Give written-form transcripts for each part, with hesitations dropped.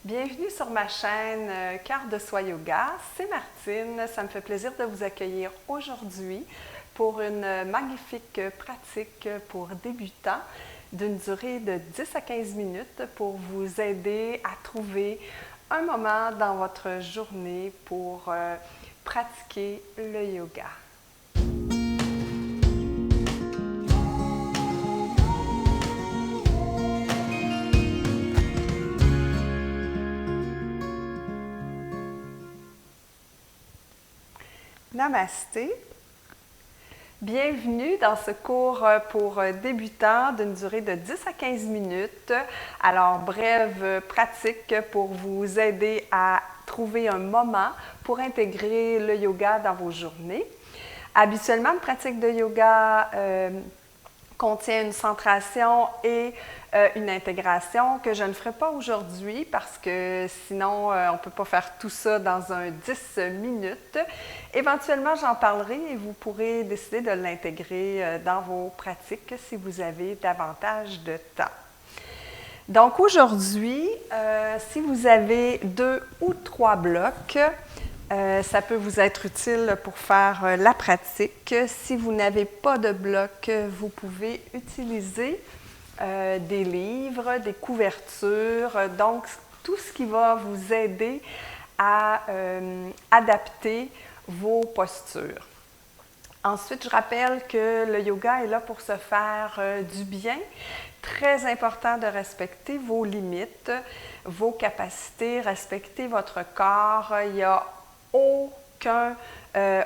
Bienvenue sur ma chaîne Cœur de Soi Yoga. C'est Martine. Ça me fait plaisir de vous accueillir aujourd'hui pour une magnifique pratique pour débutants d'une durée de 10 à 15 minutes pour vous aider à trouver un moment dans votre journée pour pratiquer le yoga. Namasté. Bienvenue dans ce cours pour débutants d'une durée de 10 à 15 minutes. Alors, brève pratique pour vous aider à trouver un moment pour intégrer le yoga dans vos journées. Habituellement, une pratique de yoga contient une centration et une intégration que je ne ferai pas aujourd'hui parce que sinon on ne peut pas faire tout ça dans un 10 minutes. Éventuellement, j'en parlerai et vous pourrez décider de l'intégrer dans vos pratiques si vous avez davantage de temps. Donc aujourd'hui, si vous avez 2 ou 3 blocs, ça peut vous être utile pour faire la pratique. Si vous n'avez pas de bloc, vous pouvez utiliser des livres, des couvertures, donc tout ce qui va vous aider à adapter vos postures. Ensuite, je rappelle que le yoga est là pour se faire du bien. Très important de respecter vos limites, vos capacités, respecter votre corps. Il n'y a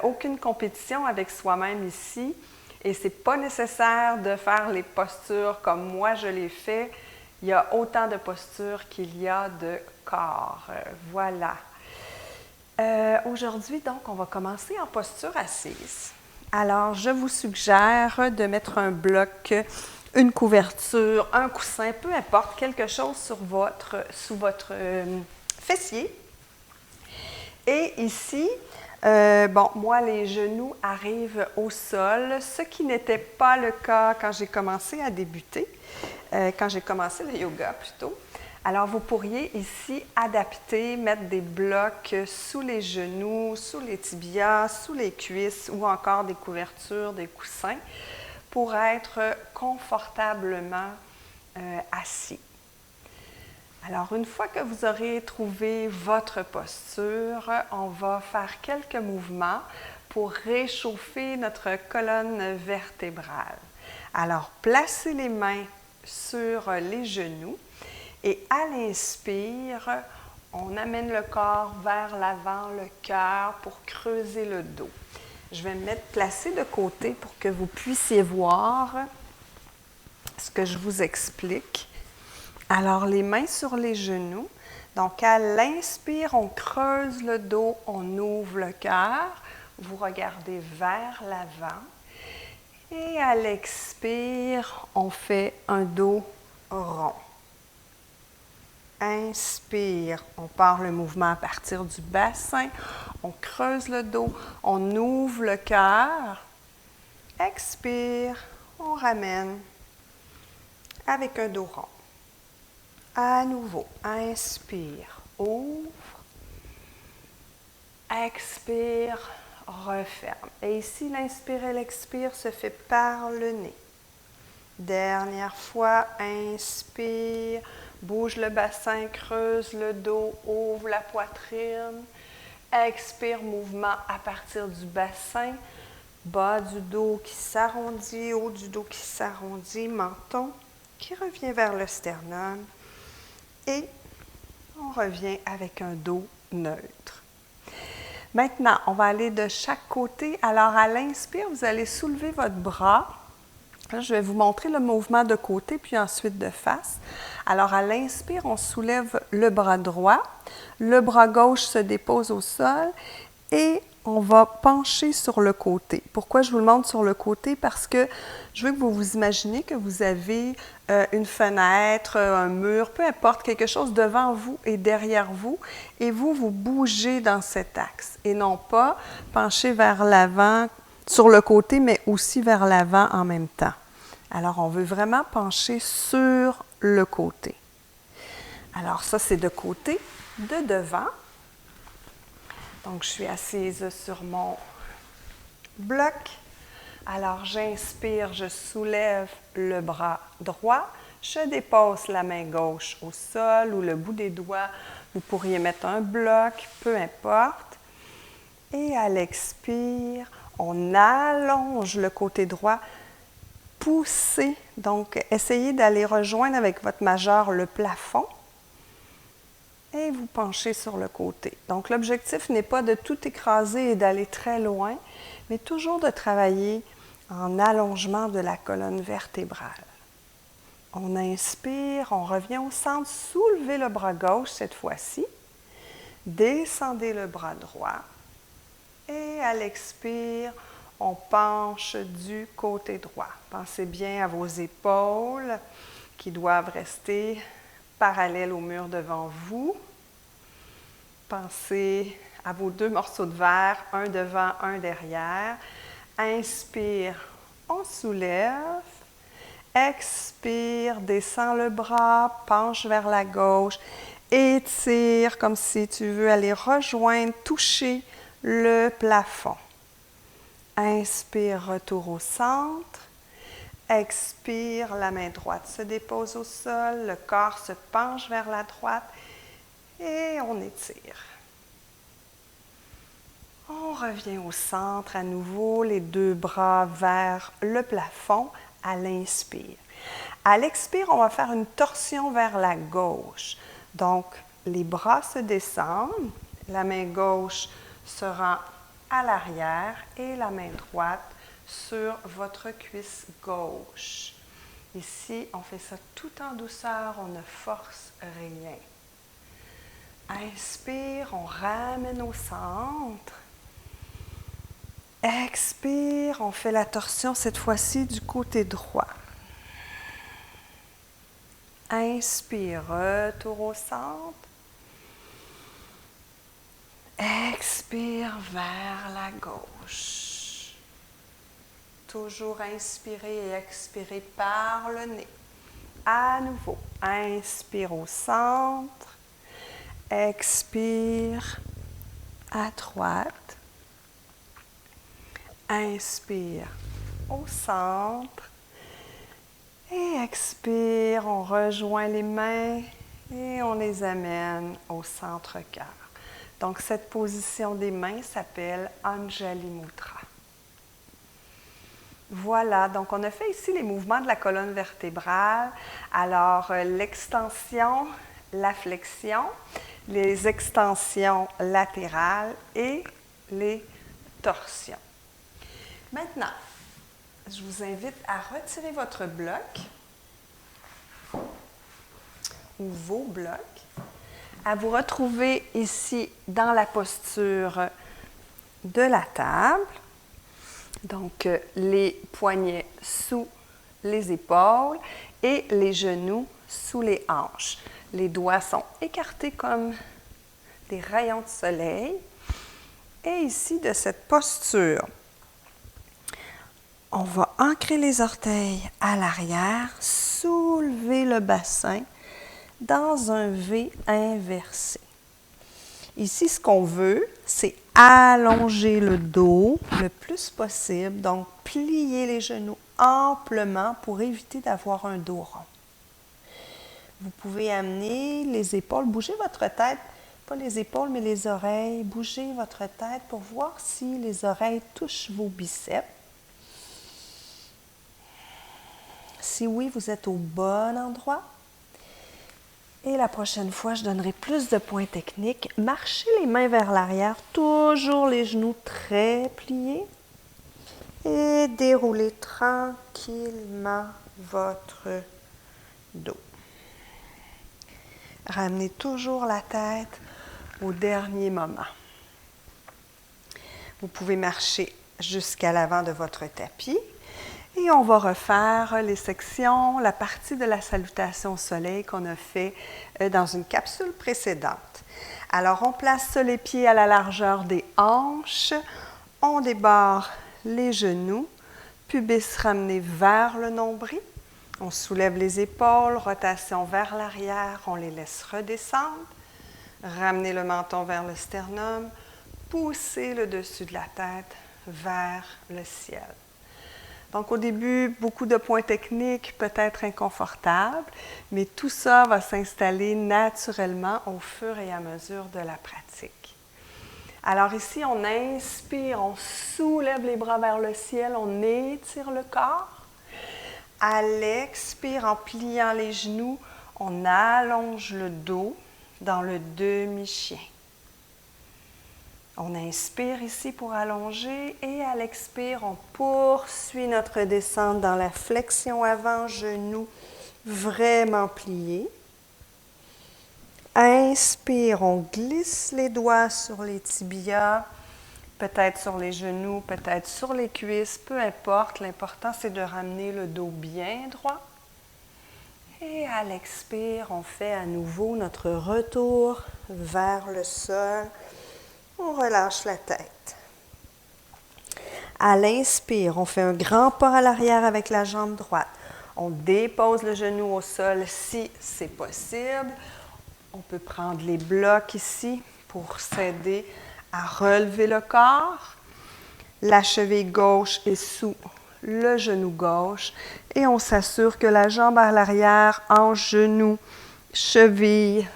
aucune compétition avec soi-même ici et ce n'est pas nécessaire de faire les postures comme moi je l'ai fait. Il y a autant de postures qu'il y a de corps. Voilà. Aujourd'hui, donc, on va commencer en posture assise. Alors, je vous suggère de mettre un bloc, une couverture, un coussin, peu importe, quelque chose sous votre fessier. Et ici, moi, les genoux arrivent au sol, ce qui n'était pas le cas quand j'ai commencé à débuter, quand j'ai commencé le yoga plutôt. Alors, vous pourriez ici adapter, mettre des blocs sous les genoux, sous les tibias, sous les cuisses ou encore des couvertures, des coussins pour être confortablement assis. Alors, une fois que vous aurez trouvé votre posture, on va faire quelques mouvements pour réchauffer notre colonne vertébrale. Alors, placez les mains sur les genoux et à l'inspire, on amène le corps vers l'avant, le cœur pour creuser le dos. Je vais me mettre placé de côté pour que vous puissiez voir ce que je vous explique. Alors, les mains sur les genoux. Donc, à l'inspire, on creuse le dos, on ouvre le cœur. Vous regardez vers l'avant. Et à l'expire, on fait un dos rond. Inspire, on part le mouvement à partir du bassin. On creuse le dos, on ouvre le cœur. Expire, on ramène avec un dos rond. À nouveau, inspire, ouvre, expire, referme. Et ici, l'inspire et l'expire se fait par le nez. Dernière fois, inspire, bouge le bassin, creuse le dos, ouvre la poitrine. Expire, mouvement à partir du bassin, bas du dos qui s'arrondit, haut du dos qui s'arrondit, menton qui revient vers le sternum. Et on revient avec un dos neutre. Maintenant, on va aller de chaque côté. Alors, à l'inspire, vous allez soulever votre bras. Là, je vais vous montrer le mouvement de côté, puis ensuite de face. Alors, à l'inspire, on soulève le bras droit. Le bras gauche se dépose au sol et on va pencher sur le côté. Pourquoi je vous le montre sur le côté? Parce que je veux que vous vous imaginez que vous avez une fenêtre, un mur, peu importe, quelque chose devant vous et derrière vous, et vous bougez dans cet axe, et non pas pencher vers l'avant, sur le côté, mais aussi vers l'avant en même temps. Alors, on veut vraiment pencher sur le côté. Alors ça, c'est de côté, de devant. Donc, je suis assise sur mon bloc. Alors, j'inspire, je soulève le bras droit. Je dépose la main gauche au sol ou le bout des doigts. Vous pourriez mettre un bloc, peu importe. Et à l'expire, on allonge le côté droit. Poussez, donc essayez d'aller rejoindre avec votre majeur le plafond. Et vous penchez sur le côté. Donc, l'objectif n'est pas de tout écraser et d'aller très loin, mais toujours de travailler en allongement de la colonne vertébrale. On inspire, on revient au centre, soulevez le bras gauche cette fois-ci, descendez le bras droit et à l'expire, on penche du côté droit. Pensez bien à vos épaules qui doivent rester parallèles au mur devant vous. Pensez à vos 2 morceaux de verre, un devant, un derrière. Inspire, on soulève. Expire, descends le bras, penche vers la gauche. Étire comme si tu veux aller rejoindre, toucher le plafond. Inspire, retour au centre. Expire, la main droite se dépose au sol, le corps se penche vers la droite et on étire. On revient au centre à nouveau, les 2 bras vers le plafond à l'inspire. À l'expire, on va faire une torsion vers la gauche. Donc, les bras se descendent, la main gauche se rend à l'arrière et la main droite sur votre cuisse gauche. Ici, on fait ça tout en douceur, on ne force rien. Inspire, on ramène au centre. Expire, on fait la torsion cette fois-ci du côté droit. Inspire, retour au centre. Expire vers la gauche. Toujours inspirer et expirer par le nez. À nouveau, inspire au centre. Expire à droite. Inspire au centre. Et expire, on rejoint les mains et on les amène au centre-cœur. Donc, cette position des mains s'appelle Anjali Mudra. Voilà, donc on a fait ici les mouvements de la colonne vertébrale. Alors, l'extension, la flexion, les extensions latérales et les torsions. Maintenant, je vous invite à retirer votre bloc ou vos blocs, à vous retrouver ici dans la posture de la table. Donc, les poignets sous les épaules et les genoux sous les hanches. Les doigts sont écartés comme des rayons de soleil. Et ici, de cette posture, on va ancrer les orteils à l'arrière, soulever le bassin dans un V inversé. Ici, ce qu'on veut, c'est allonger le dos le plus possible, donc plier les genoux amplement pour éviter d'avoir un dos rond. Vous pouvez amener les épaules, bouger votre tête, pas les épaules, mais les oreilles. Bougez votre tête pour voir si les oreilles touchent vos biceps. Si oui, vous êtes au bon endroit. Et la prochaine fois, je donnerai plus de points techniques. Marchez les mains vers l'arrière, toujours les genoux très pliés. Et déroulez tranquillement votre dos. Ramenez toujours la tête au dernier moment. Vous pouvez marcher jusqu'à l'avant de votre tapis. Et on va refaire les sections, la partie de la salutation au soleil qu'on a fait dans une capsule précédente. Alors, on place les pieds à la largeur des hanches, on débarre les genoux, pubis ramené vers le nombril. On soulève les épaules, rotation vers l'arrière, on les laisse redescendre. Ramenez le menton vers le sternum, poussez le dessus de la tête vers le ciel. Donc au début, beaucoup de points techniques, peut-être inconfortables, mais tout ça va s'installer naturellement au fur et à mesure de la pratique. Alors ici, on inspire, on soulève les bras vers le ciel, on étire le corps. À l'expire, en pliant les genoux, on allonge le dos dans le demi-chien. On inspire ici pour allonger et à l'expire, on poursuit notre descente dans la flexion avant, genou vraiment plié. Inspire, on glisse les doigts sur les tibias, peut-être sur les genoux, peut-être sur les cuisses, peu importe. L'important, c'est de ramener le dos bien droit. Et à l'expire, on fait à nouveau notre retour vers le sol. On relâche la tête. À l'inspire, on fait un grand pas à l'arrière avec la jambe droite. On dépose le genou au sol si c'est possible. On peut prendre les blocs ici pour s'aider à relever le corps. La cheville gauche est sous le genou gauche et on s'assure que la jambe à l'arrière, hanche, genou, cheville,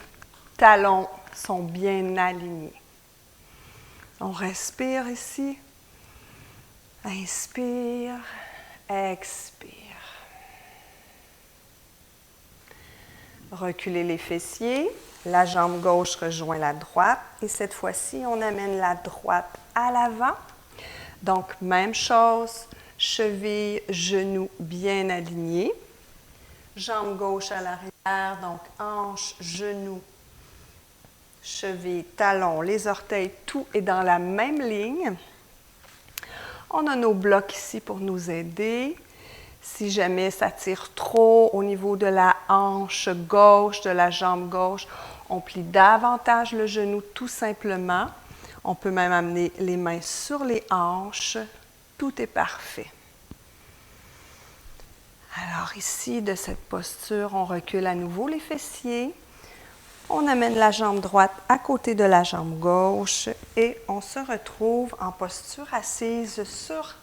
talons sont bien alignés. On respire ici. Inspire, expire. Reculez les fessiers. La jambe gauche rejoint la droite. Et cette fois-ci, on amène la droite à l'avant. Donc, même chose. Cheville, genou bien alignés. Jambe gauche à l'arrière. Donc, hanche, genou, cheville, talon, les orteils, tout est dans la même ligne. On a nos blocs ici pour nous aider. Si jamais ça tire trop au niveau de la hanche gauche, de la jambe gauche, on plie davantage le genou tout simplement. On peut même amener les mains sur les hanches. Tout est parfait. Alors ici, de cette posture, on recule à nouveau les fessiers. On amène la jambe droite à côté de la jambe gauche et on se retrouve en posture assise sur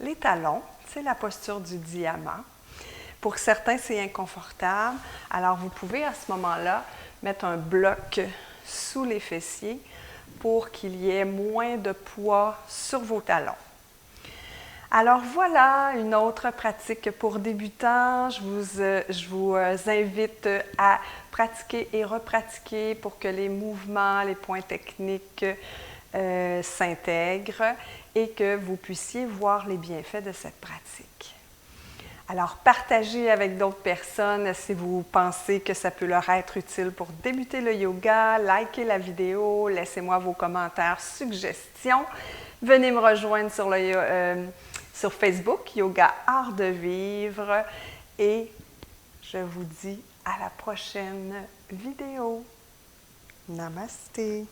les talons. C'est la posture du diamant. Pour certains, c'est inconfortable. Alors, vous pouvez à ce moment-là mettre un bloc sous les fessiers pour qu'il y ait moins de poids sur vos talons. Alors voilà une autre pratique pour débutants. Je vous invite à pratiquer et repratiquer pour que les mouvements, les points techniques s'intègrent et que vous puissiez voir les bienfaits de cette pratique. Alors, partagez avec d'autres personnes si vous pensez que ça peut leur être utile pour débuter le yoga. Likez la vidéo, laissez-moi vos commentaires, suggestions. Venez me rejoindre sur Facebook, Yoga Art de Vivre. Et je vous dis à la prochaine vidéo. Namasté.